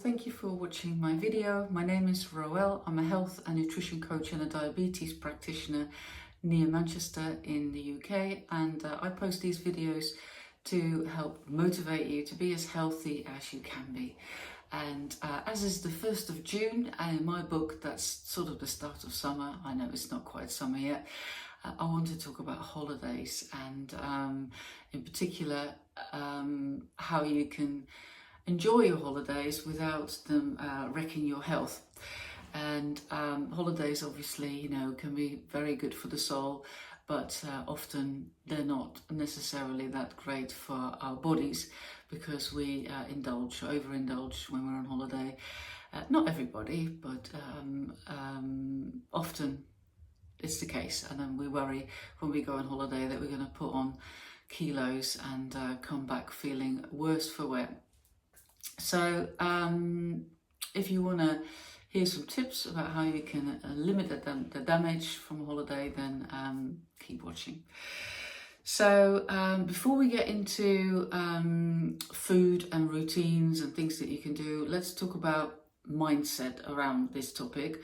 Thank you for watching my video. My name is Roel. I'm a health and nutrition coach and a diabetes practitioner near Manchester in the UK, and I post these videos to help motivate you to be as healthy as you can be. And as is the 1st of June, and in my book that's sort of the start of summer, I know it's not quite summer yet, I want to talk about holidays and in particular how you can enjoy your holidays without them wrecking your health. And holidays obviously, can be very good for the soul, but often they're not necessarily that great for our bodies because we overindulge when we're on holiday. Not everybody, but often it's the case. And then we worry when we go on holiday that we're going to put on kilos and come back feeling worse for wear. So if you want to hear some tips about how you can limit the damage from a holiday, then keep watching. So before we get into food and routines and things that you can do, let's talk about mindset around this topic.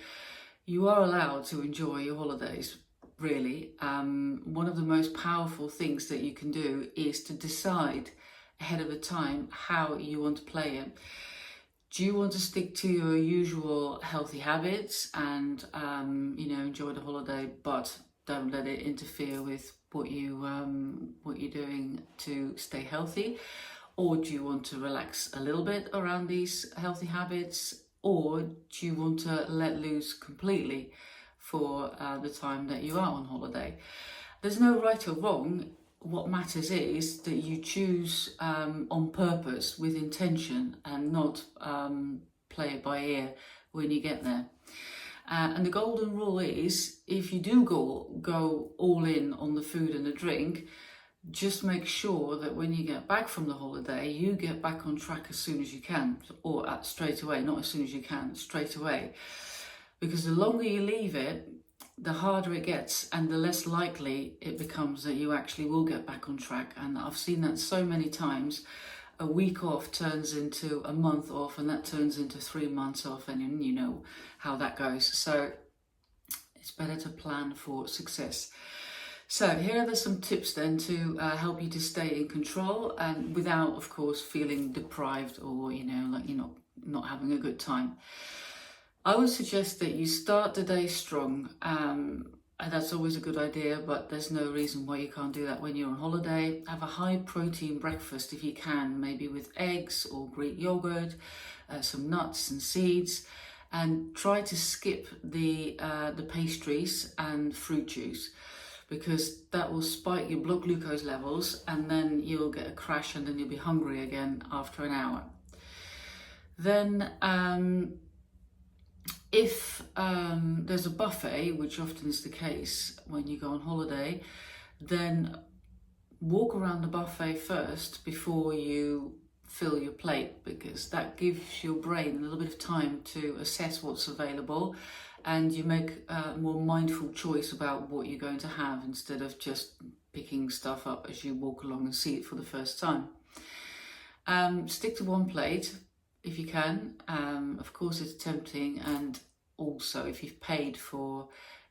You are allowed to enjoy your holidays, really. One of the most powerful things that you can do is to decide ahead of the time how you want to play it. Do you want to stick to your usual healthy habits and enjoy the holiday, but don't let it interfere with what you're doing to stay healthy? Or do you want to relax a little bit around these healthy habits? Or do you want to let loose completely for the time that you are on holiday? There's no right or wrong. What matters is that you choose on purpose, with intention, and not play it by ear when you get there. And the golden rule is, if you do go all in on the food and the drink, just make sure that when you get back from the holiday, you get back on track as soon as you can, or straight away, not as soon as you can, straight away. Because the longer you leave it, the harder it gets and the less likely it becomes that you actually will get back on track. And I've seen that so many times. A week off turns into a month off, and that turns into 3 months off, and you know how that goes. So it's better to plan for success. So here are some tips then to help you to stay in control and without, of course, feeling deprived or like you're not having a good time. I would suggest that you start the day strong, and that's always a good idea, but there's no reason why you can't do that when you're on holiday. Have a high protein breakfast if you can, maybe with eggs or Greek yogurt, some nuts and seeds, and try to skip the pastries and fruit juice, because that will spike your blood glucose levels and then you'll get a crash and then you'll be hungry again after an hour. Then if there's a buffet, which often is the case when you go on holiday, then walk around the buffet first before you fill your plate, because that gives your brain a little bit of time to assess what's available, and you make a more mindful choice about what you're going to have instead of just picking stuff up as you walk along and see it for the first time. Stick to one plate if you can. Of course it's tempting, and also if you've paid for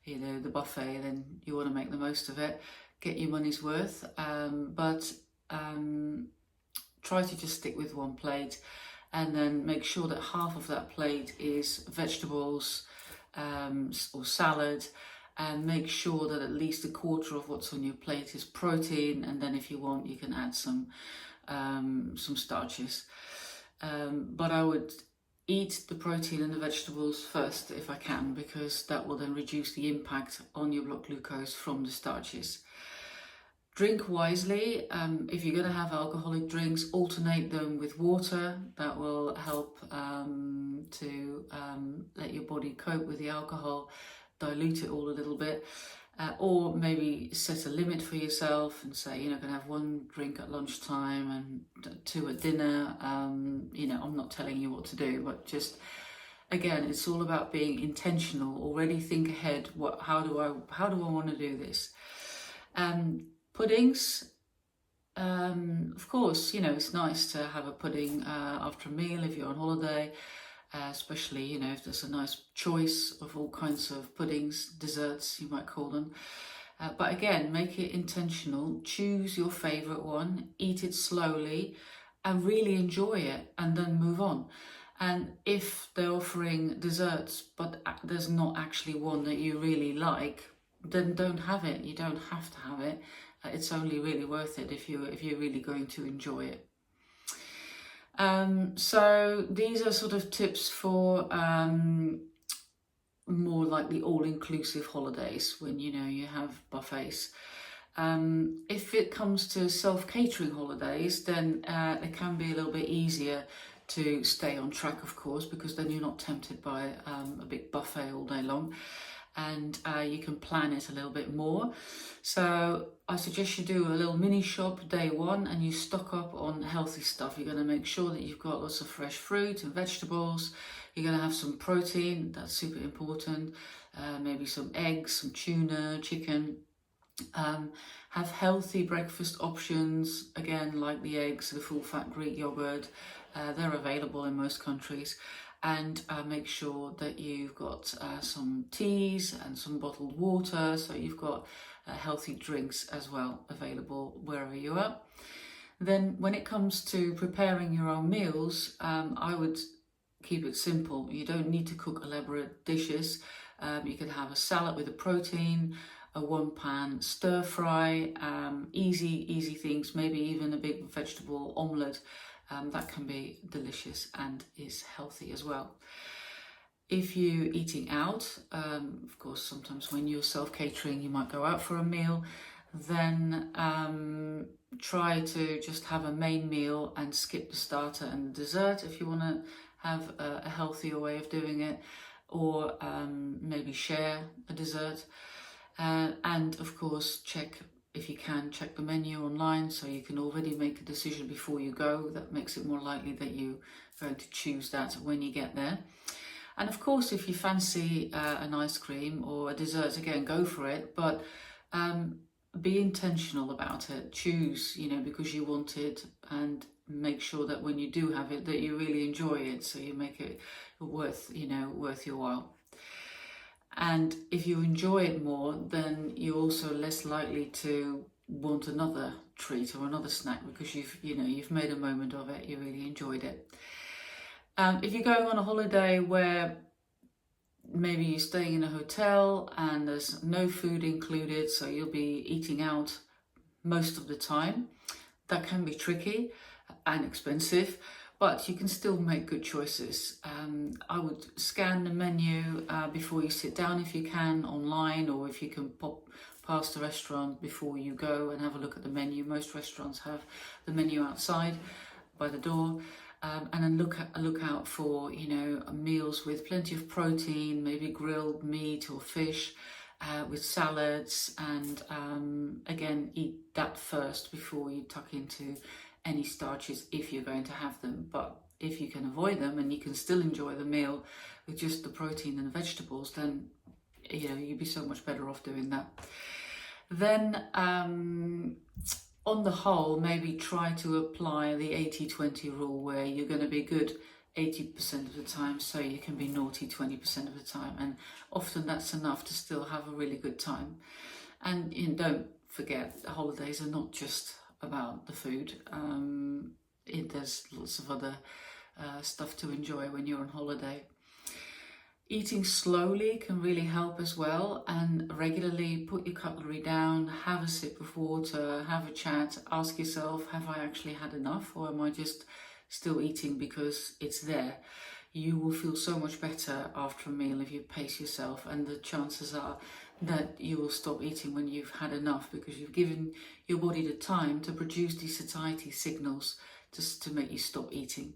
the buffet, then you want to make the most of it, get your money's worth, but try to just stick with one plate, and then make sure that half of that plate is vegetables or salad, and make sure that at least a quarter of what's on your plate is protein, and then if you want you can add some starches. But I would eat the protein and the vegetables first if I can, because that will then reduce the impact on your blood glucose from the starches. Drink wisely. If you're going to have alcoholic drinks, alternate them with water. That will help to let your body cope with the alcohol, dilute it all a little bit. Or maybe set a limit for yourself and say, going to have 1 drink at lunchtime and 2 at dinner. I'm not telling you what to do, but just, again, it's all about being intentional. Already think ahead. How do I want to do this? Puddings, Of course, it's nice to have a pudding after a meal if you're on holiday, especially, if there's a nice choice of all kinds of puddings, desserts, you might call them. But again, make it intentional, choose your favourite one, eat it slowly, and really enjoy it, and then move on. And if they're offering desserts, but there's not actually one that you really like, then don't have it. You don't have to have it. It's only really worth it if you're really going to enjoy it. So these are sort of tips for more like the all-inclusive holidays when you have buffets. If it comes to self-catering holidays, then it can be a little bit easier to stay on track, of course, because then you're not tempted by a big buffet all day long, and you can plan it a little bit more. So I suggest you do a little mini shop day one and you stock up on healthy stuff. You're going to make sure that you've got lots of fresh fruit and vegetables. You're going to have some protein, that's super important. Maybe some eggs, some tuna, chicken. Have healthy breakfast options, again, like the eggs, the full fat Greek yogurt. They're available in most countries. And make sure that you've got some teas and some bottled water, so you've got healthy drinks as well available wherever you are. Then when it comes to preparing your own meals, I would keep it simple. You don't need to cook elaborate dishes. You can have a salad with a protein, a one-pan stir fry, easy things, maybe even a big vegetable omelette. That can be delicious and is healthy as well. If you're eating out, of course, sometimes when you're self-catering, you might go out for a meal, then try to just have a main meal and skip the starter and the dessert if you want to have a healthier way of doing it, or maybe share a dessert. And of course, if you can, check the menu online so you can already make a decision before you go. That makes it more likely that you're going to choose that when you get there. And of course, if you fancy an ice cream or a dessert, again, go for it, but be intentional about it. Choose, because you want it, and make sure that when you do have it, that you really enjoy it, so you make it worth your while. And if you enjoy it more, then you're also less likely to want another treat or another snack, because you've made a moment of it, you really enjoyed it. If you're going on a holiday where maybe you're staying in a hotel and there's no food included, so you'll be eating out most of the time, that can be tricky and expensive, but you can still make good choices. I would scan the menu before you sit down if you can, online, or if you can pop past the restaurant before you go and have a look at the menu. Most restaurants have the menu outside by the door. And then look out for meals with plenty of protein, maybe grilled meat or fish, with salads, and again, eat that first before you tuck into any starches if you're going to have them. But if you can avoid them and you can still enjoy the meal with just the protein and the vegetables, then you'd be so much better off doing that. Then on the whole, maybe try to apply the 80-20 rule, where you're going to be good 80% of the time, so you can be naughty 20% of the time. And often that's enough to still have a really good time. And don't forget, holidays are not just about the food. There's lots of other stuff to enjoy when you're on holiday. Eating slowly can really help as well, and regularly put your cutlery down, have a sip of water, have a chat, ask yourself, have I actually had enough, or am I just still eating because it's there? You will feel so much better after a meal if you pace yourself, and the chances are that you will stop eating when you've had enough, because you've given your body the time to produce these satiety signals just to make you stop eating.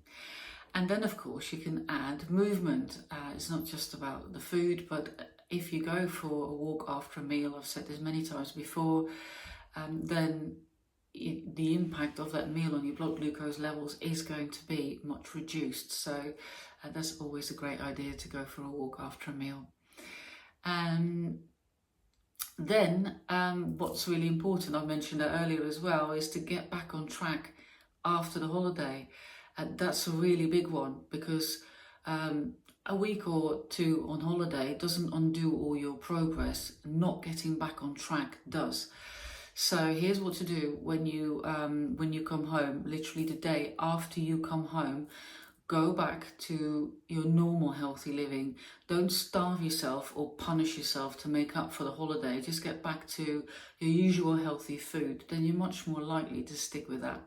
And then, of course, you can add movement. It's not just about the food, but if you go for a walk after a meal, I've said this many times before, then the impact of that meal on your blood glucose levels is going to be much reduced. So that's always a great idea, to go for a walk after a meal. Then what's really important, I mentioned that earlier as well, is to get back on track after the holiday. And that's a really big one, because a week or two on holiday doesn't undo all your progress. Not getting back on track does. So here's what to do when you come home. Literally the day after you come home, go back to your normal healthy living. Don't starve yourself or punish yourself to make up for the holiday. Just get back to your usual healthy food. Then you're much more likely to stick with that.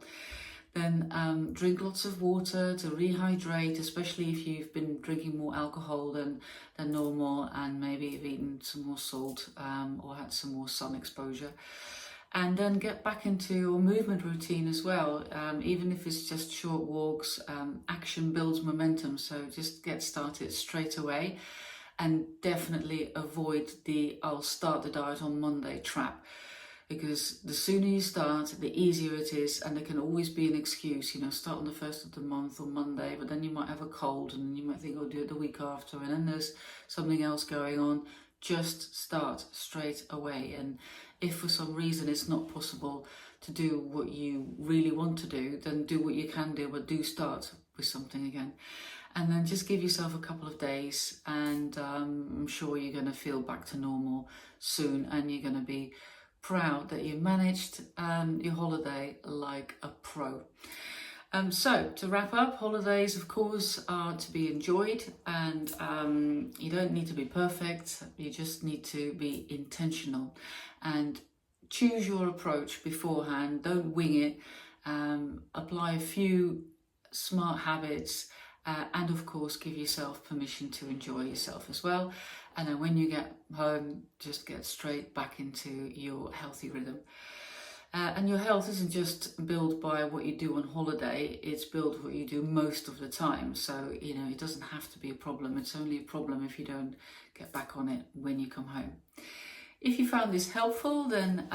Then drink lots of water to rehydrate, especially if you've been drinking more alcohol than normal, and maybe you've eaten some more salt or had some more sun exposure. And then get back into your movement routine as well, even if it's just short walks. Action builds momentum, so just get started straight away, and definitely avoid the "I'll start the diet on Monday" trap, because the sooner you start, the easier it is, and there can always be an excuse, start on the 1st of the month on Monday, but then you might have a cold and you might think, "I'll do it the week after," and then there's something else going on. Just start straight away. And if for some reason it's not possible to do what you really want to do, then do what you can do, but do start with something again. And then just give yourself a couple of days, and I'm sure you're going to feel back to normal soon, and you're going to be proud that you managed your holiday like a pro. So to wrap up, holidays of course are to be enjoyed, and you don't need to be perfect. You just need to be intentional and choose your approach beforehand. Don't wing it. Apply a few smart habits, and of course give yourself permission to enjoy yourself as well. And then when you get home, just get straight back into your healthy rhythm. And your health isn't just built by what you do on holiday, it's built what you do most of the time. So, it doesn't have to be a problem. It's only a problem if you don't get back on it when you come home. If you found this helpful, then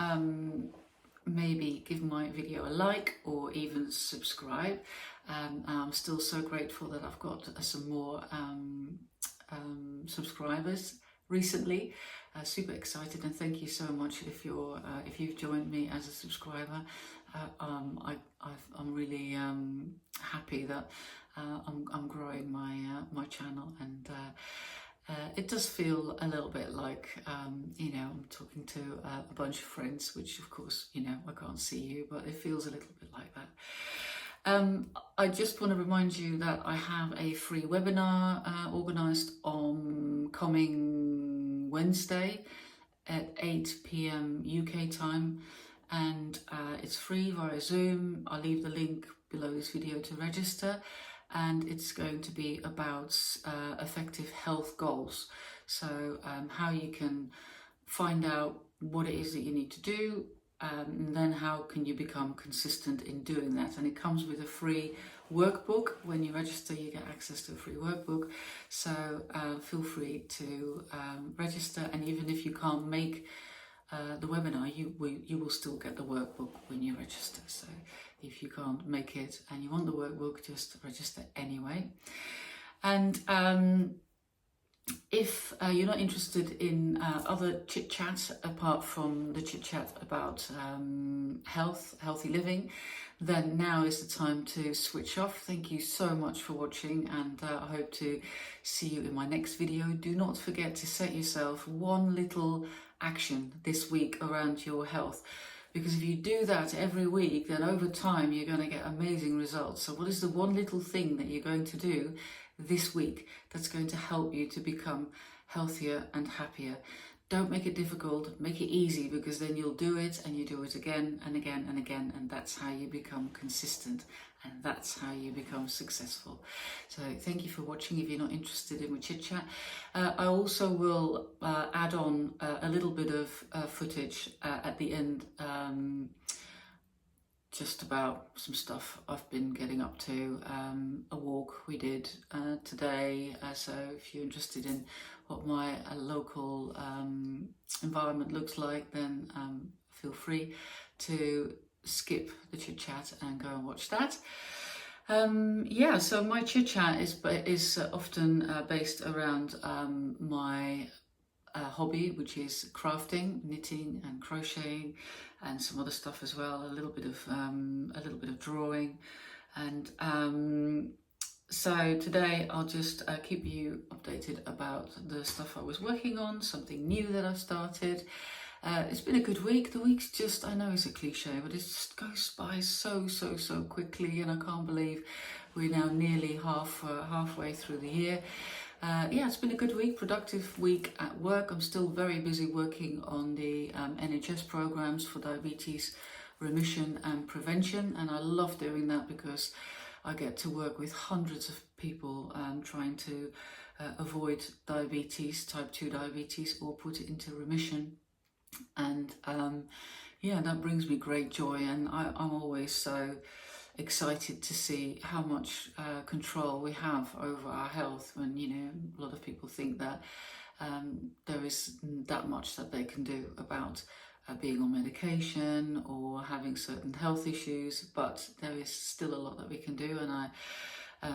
maybe give my video a like or even subscribe. I'm still so grateful that I've got some more subscribers recently. Super excited, and thank you so much if you've joined me as a subscriber. I'm really happy that I'm growing my channel, and it does feel a little bit like I'm talking to a bunch of friends, which of course I can't see you, but it feels a little bit like that. I just want to remind you that I have a free webinar organised on coming Wednesday at 8 p.m. UK time, and it's free via Zoom. I'll leave the link below this video to register, and it's going to be about effective health goals. So how you can find out what it is that you need to do, and then how can you become consistent in doing that. And it comes with a free workbook. When you register, you get access to a free workbook. So feel free to register, and even if you can't make the webinar, you will still get the workbook when you register. So if you can't make it and you want the workbook, just register anyway. And if you're not interested in other chit-chat apart from the chit-chat about healthy living, then now is the time to switch off. Thank you so much for watching, and I hope to see you in my next video. Do not forget to set yourself one little action this week around your health, because if you do that every week, then over time you're going to get amazing results. So what is the one little thing that you're going to do this week that's going to help you to become healthier and happier? Don't make it difficult, make it easy, because then you'll do it and you do it again and again and again, and that's how you become consistent, and that's how you become successful. So thank you for watching. If you're not interested in my chit chat, I also will add on a little bit of footage at the end, just about some stuff I've been getting up to, a walk we did today. So if you're interested in what my local environment looks like, then feel free to skip the chit chat and go and watch that. Yeah, so my chit chat is often based around my hobby, which is crafting, knitting and crocheting, and some other stuff as well. A little bit of drawing, and so today I'll just keep you updated about the stuff I was working on, something new that I've started. It's been a good week. The week's just, I know it's a cliche, but it just goes by so quickly, and I can't believe we're now nearly halfway through the year. Yeah, it's been a good week, productive week at work. I'm still very busy working on the NHS programs for diabetes remission and prevention, and I love doing that because I get to work with hundreds of people trying to avoid diabetes, type 2 diabetes, or put it into remission. And yeah, that brings me great joy, and I'm always so excited to see how much control we have over our health when, you know, a lot of people think that there is that much that they can do about being on medication or having certain health issues, but there is still a lot that we can do, and I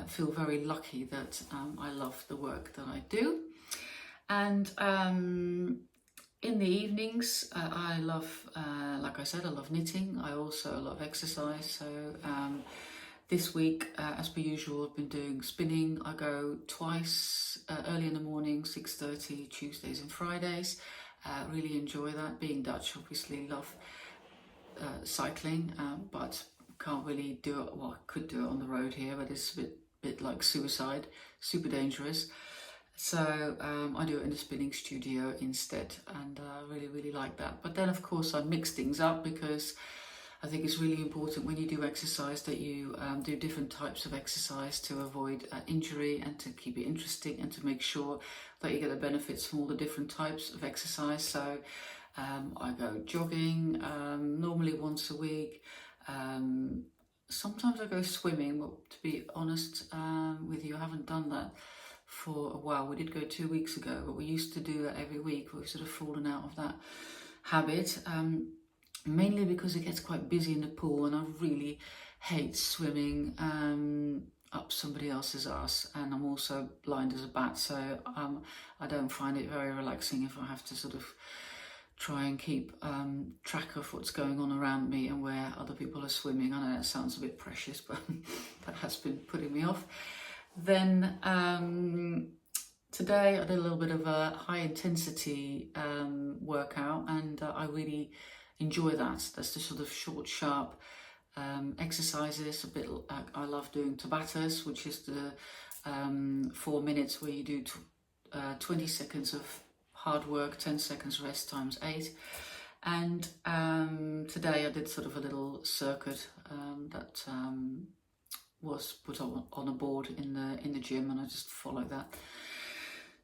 feel very lucky that I love the work that I do. And in the evenings, I love, like I said, I love knitting. I also love exercise. So this week, as per usual, I've been doing spinning. I go twice, early in the morning, 6:30, Tuesdays and Fridays. Really enjoy that. Being Dutch, obviously love cycling, but can't really do it. Well, I could do it on the road here, but it's a bit like suicide, super dangerous. So I do it in the spinning studio instead, and I really like that. But then of course I mix things up, because I think it's really important when you do exercise that you do different types of exercise to avoid injury and to keep it interesting and to make sure that you get the benefits from all the different types of exercise. So I go jogging normally once a week. Sometimes I go swimming, but to be honest with you, I haven't done that for a while. We did go 2 weeks ago, but we used to do that every week. We've sort of fallen out of that habit, mainly because it gets quite busy in the pool, and I really hate swimming up somebody else's arse, and I'm also blind as a bat, so I don't find it very relaxing if I have to sort of try and keep track of what's going on around me and where other people are swimming. I know that sounds a bit precious, but that has been putting me off. Then today I did a little bit of a high intensity workout, and I really enjoy that. That's the sort of short, sharp exercises. A bit I love doing Tabatas, which is the 4 minutes where you do 20 seconds of hard work, 10 seconds rest times 8. And today I did sort of a little circuit that was put on a board in the gym, and I just followed that.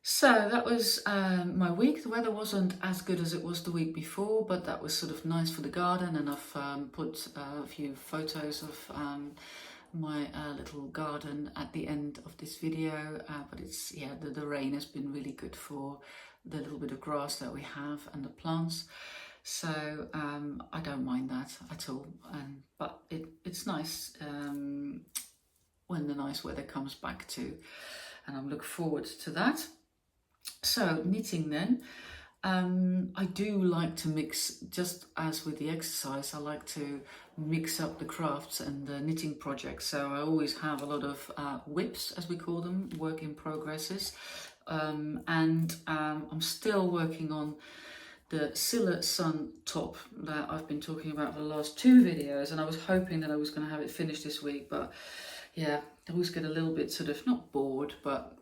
So that was my week. The weather wasn't as good as it was the week before, but that was sort of nice for the garden, and I've put a few photos of my little garden at the end of this video, but it's, yeah, the rain has been really good for the little bit of grass that we have and the plants. So I don't mind that at all, but it's nice when the nice weather comes back too, and I'm looking forward to that. So knitting then, I do like to mix, just as with the exercise, I like to mix up the crafts and the knitting projects. So I always have a lot of WIPs, as we call them, work in progresses, and I'm still working on the Scylla Sun top that I've been talking about for the last 2 videos, and I was hoping that I was going to have it finished this week, but yeah, I always get a little bit sort of, not bored, but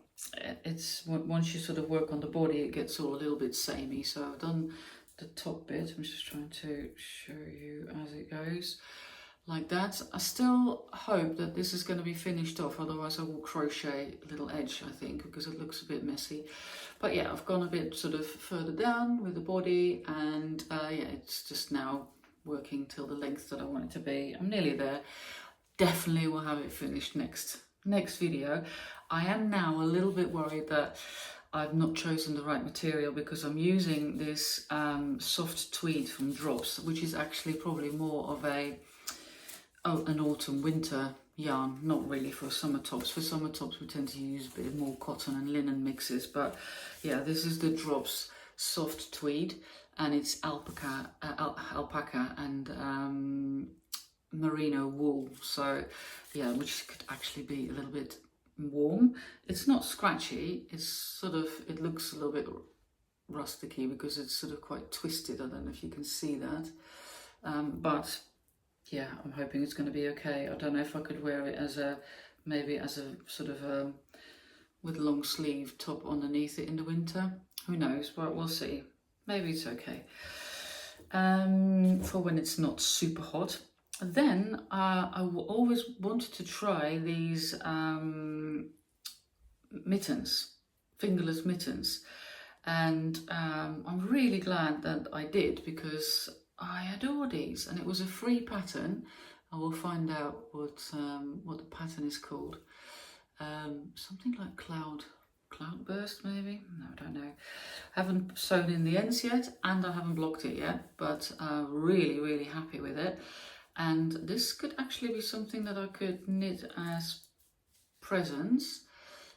it's once you sort of work on the body, it gets all a little bit samey. So I've done the top bit. I'm just trying to show you as it goes, like that. I still hope that this is going to be finished off, otherwise I will crochet a little edge, I think, because it looks a bit messy. But yeah, I've gone a bit sort of further down with the body, and yeah, it's just now working till the length that I want it to be. I'm nearly there. Definitely will have it finished next video. I am now a little bit worried that I've not chosen the right material, because I'm using this soft tweed from Drops, which is actually probably more of an autumn winter yarn, not really for summer tops. For summer tops we tend to use a bit more cotton and linen mixes, but yeah, this is the Drops soft tweed, and it's alpaca and merino wool. So yeah, which could actually be a little bit warm. It's not scratchy. It's sort of, it looks a little bit rusticy because it's sort of quite twisted. I don't know if you can see that, but yeah, I'm hoping it's going to be okay. I don't know if I could wear it as a, maybe as a sort of with a long sleeve top underneath it in the winter. Who knows, but we'll see. Maybe it's okay for when it's not super hot. Then I always wanted to try these mittens, fingerless mittens, and I'm really glad that I did, because I adore these, and it was a free pattern. I will find out what the pattern is called. Something like cloudburst maybe. No, I don't know. Haven't sewn in the ends yet, and I haven't blocked it yet, but really happy with it. And this could actually be something that I could knit as presents.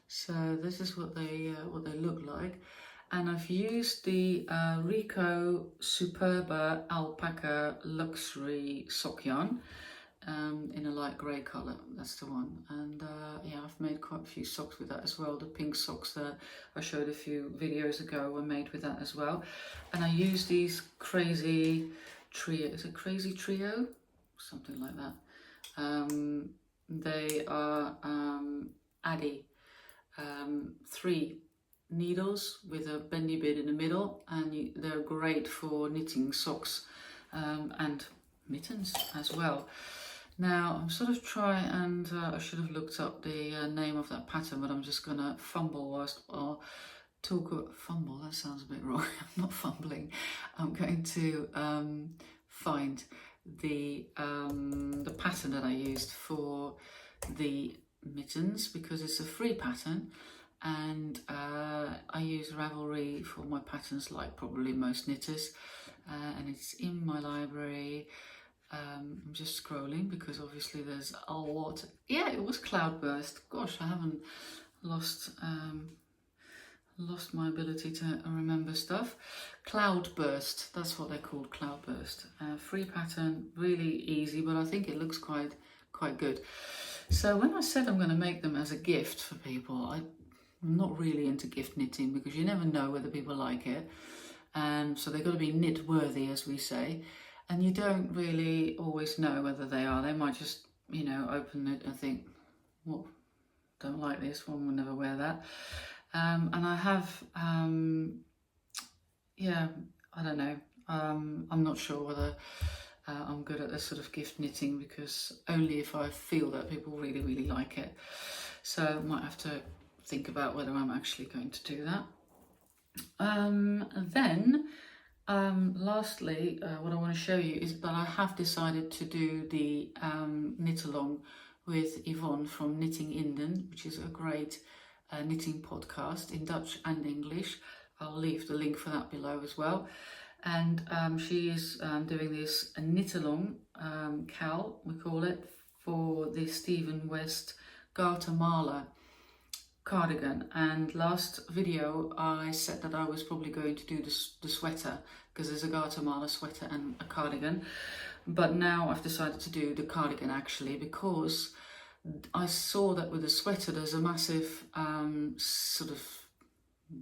So this is what they look like. And I've used the Rico Superba Alpaca Luxury sock yarn in a light grey colour. That's the one. And yeah, I've made quite a few socks with that as well. The pink socks that I showed a few videos ago were made with that as well. And I use these crazy trio. Is it crazy trio? Something like that. They are Addy. 3 needles with a bendy bit in the middle, and they're great for knitting socks and mittens as well. Now I'm sort of trying, and I should have looked up the name of that pattern, but I'm just gonna fumble whilst I'll talk about fumble. That sounds a bit wrong. I'm not fumbling. I'm going to find the pattern that I used for the mittens, because it's a free pattern, and I use Ravelry for my patterns, like probably most knitters, and it's in my library. I'm just scrolling because obviously there's a lot. Yeah, it was Cloudburst. Gosh, I haven't lost my ability to remember stuff. Cloudburst, that's what they're called, Cloudburst. Free pattern, really easy, but I think it looks quite good. So when I said I'm going to make them as a gift for people, I'm not really into gift knitting, because you never know whether people like it, and so they've got to be knit worthy, as we say, and you don't really always know whether they are. They might just, you know, open it and think, well, don't like this one, will never wear that. And I have, yeah, I don't know. I'm not sure whether I'm good at this sort of gift knitting, because only if I feel that people really like it. So I might have to think about whether I'm actually going to do that. Lastly, what I want to show you is that I have decided to do the knit along with Yvonne from Knitting Inden, which is a great knitting podcast in Dutch and English. I'll leave the link for that below as well. And she is doing this knit along cal, we call it, for the Stephen West Guatemala cardigan. And last video I said that I was probably going to do the sweater, because there's a Guatemala sweater and a cardigan, but now I've decided to do the cardigan actually, because I saw that with the sweater there's a massive sort of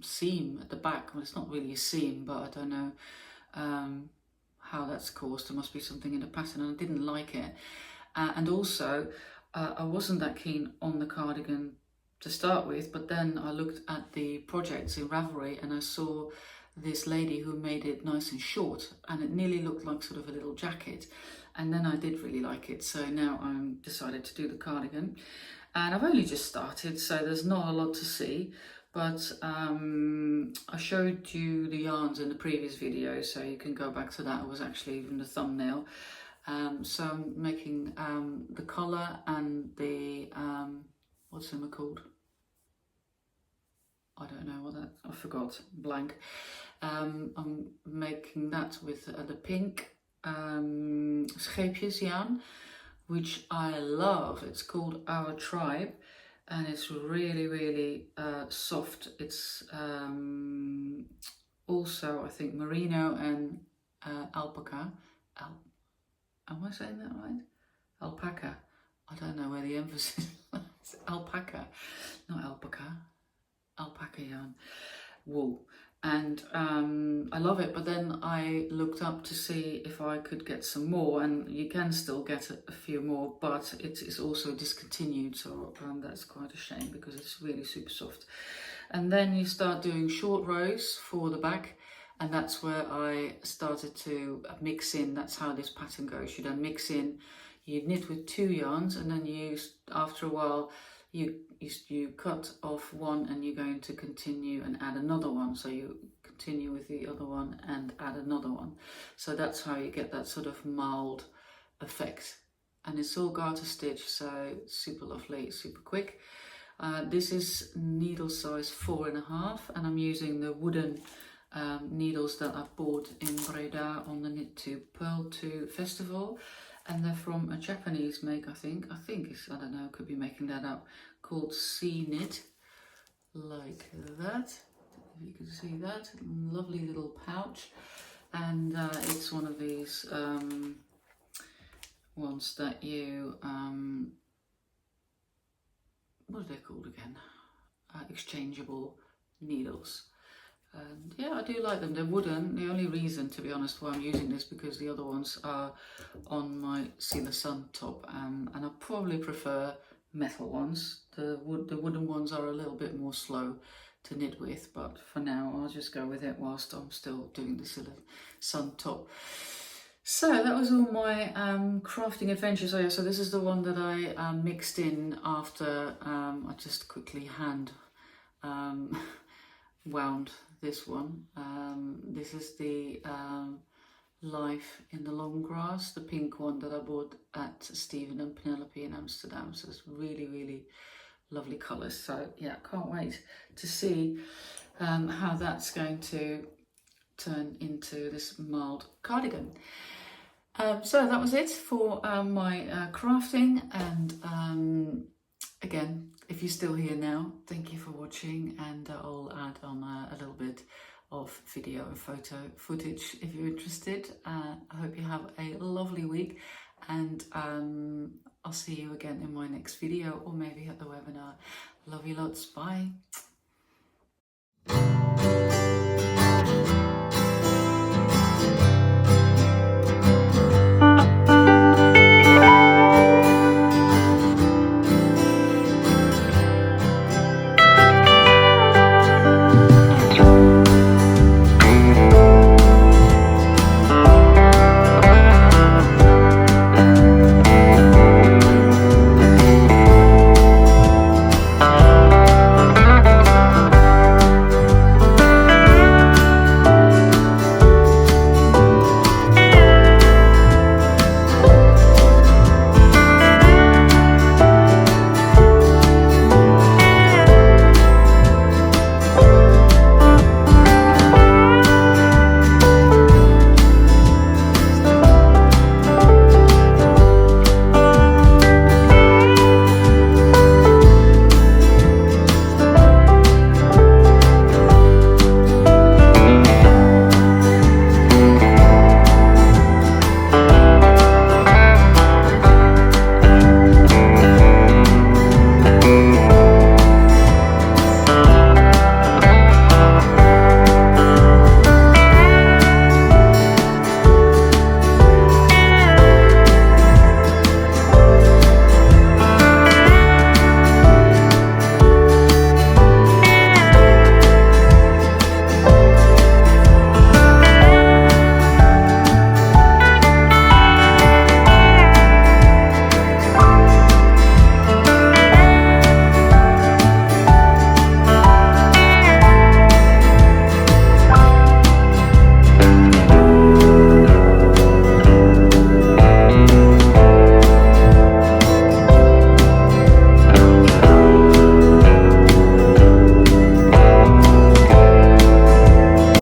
seam at the back. Well, it's not really a seam, but I don't know how that's caused. There must be something in the pattern, and I didn't like it. And also I wasn't that keen on the cardigan to start with, but then I looked at the projects in Ravelry and I saw this lady who made it nice and short, and it nearly looked like sort of a little jacket, and then I did really like it. So now I'm decided to do the cardigan, and I've only just started, so there's not a lot to see, but I showed you the yarns in the previous video, so you can go back to that. It was actually even the thumbnail. So I'm making the collar and the what's it called? I don't know what that, I forgot, blank. I'm making that with the pink scheepjes yarn, which I love. It's called Our Tribe, and it's really soft. It's also I think merino and alpaca. Am I saying that right? Alpaca. I don't know where the emphasis is. Alpaca, not alpaca. Alpaca yarn, wool. And I love it, but then I looked up to see if I could get some more, and you can still get a few more, but it's also discontinued, so that's quite a shame because it's really super soft. And then you start doing short rows for the back, and that's where I started to mix in. That's how this pattern goes. You then mix in, you knit with 2 yarns, and then you, after a while, you cut off one and you're going to continue and add another one. So you continue with the other one and add another one. So that's how you get that sort of mild effect. And it's all garter stitch, so super lovely, super quick. This is needle size 4.5, and I'm using the wooden needles that I bought in Breda on the Knit to Pearl 2 festival. And they're from a Japanese make, I think it's, I don't know, could be making that up, called Sea Knit, like that, if you can see that, lovely little pouch. And it's one of these ones that you, what are they called again? Exchangeable needles. And yeah, I do like them. They're wooden. The only reason, to be honest, why I'm using this because the other ones are on my See the Sun top, and I probably prefer metal ones. The wooden ones are a little bit more slow to knit with, but for now I'll just go with it whilst I'm still doing the See the Sun top. So that was all my crafting adventures. Oh yeah, so this is the one that I mixed in after I just quickly hand wound this one. This is the Life in the Long Grass, the pink one that I bought at Stephen and Penelope in Amsterdam. So it's really, really lovely colours. So yeah, can't wait to see how that's going to turn into this mild cardigan. So that was it for my crafting, and again, if you're still here now, thank you for watching, and I'll add on a little bit of video and photo footage if you're interested. I hope you have a lovely week, and I'll see you again in my next video, or maybe at the webinar. Love you lots, bye.